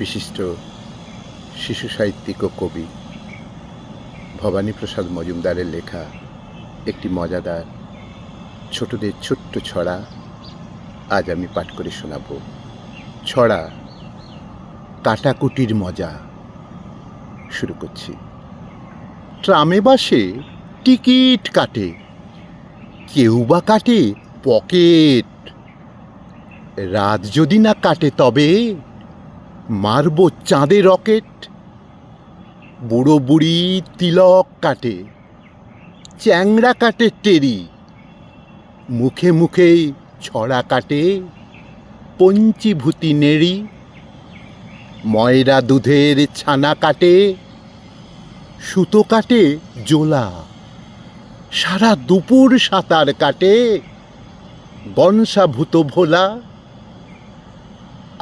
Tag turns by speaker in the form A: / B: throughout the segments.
A: বিশিষ্ট শিশু সাহিত্যিক ও কবি ভবানীপ্রসাদ মজুমদারের লেখা একটি মজাদার ছোটদের ছোট্ট ছড়া আজ আমি পাঠ করে শোনাব। ছড়া কাটাকুটির মজা। শুরু করছি। ট্রামে বাসে টিকিট কাটে, কেউ বা কাটে পকেট। রাত যদি না কাটে তবে মারব চাঁদে রকেট। বুড়ো বুড়ি তিলক কাটে, চ্যাংড়া কাটে টেরি। মুখে মুখেই ছড়া কাটে পঞ্চীভূতি নেড়ি। ময়রা দুধের ছানা কাটে, সুতো কাটে জোলা। সারা দুপুর সাঁতার কাটে বনসাভূত ভোলা।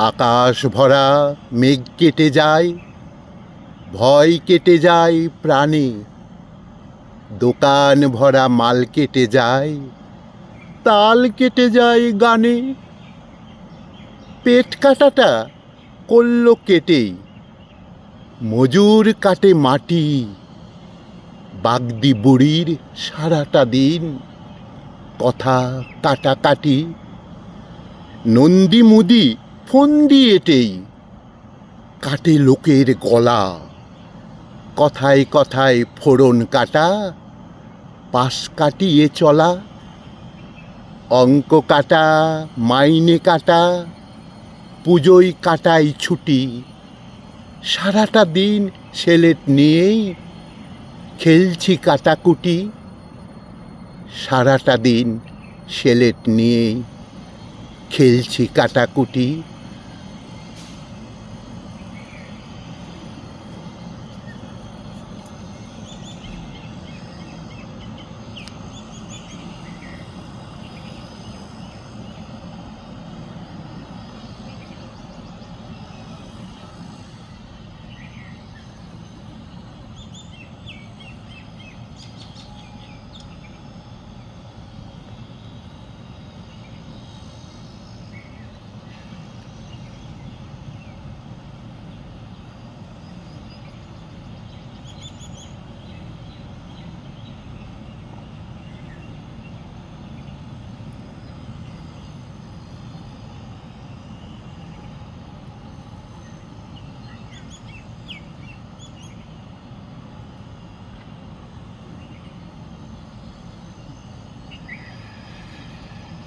A: আকাশ ভরা মেঘ কেটে যায়, ভয় কেটে যায় প্রাণে। দোকান ভরা মাল কেটে যায়, তাল কেটে যায় গানে। পেট কাটাটা করল কেটেই, মজুর কাটে মাটি। বাগদি বুড়ির সারাটা দিন কথা কাটাকাটি। নন্দী মুদি ফন্দি এটেই কাটে লোকের গলা। কথায় কথায় ফোড়ন কাটা, পাশ কাটিয়ে চলা। অঙ্ক কাটা, মাইনে কাটা, পুজোয় কাটাই ছুটি। সারাটা দিন সেলেট নিয়েই খেলছি কাটাকুটি। সারাটা দিন সেলেট নিয়েই খেলছি কাটাকুটি।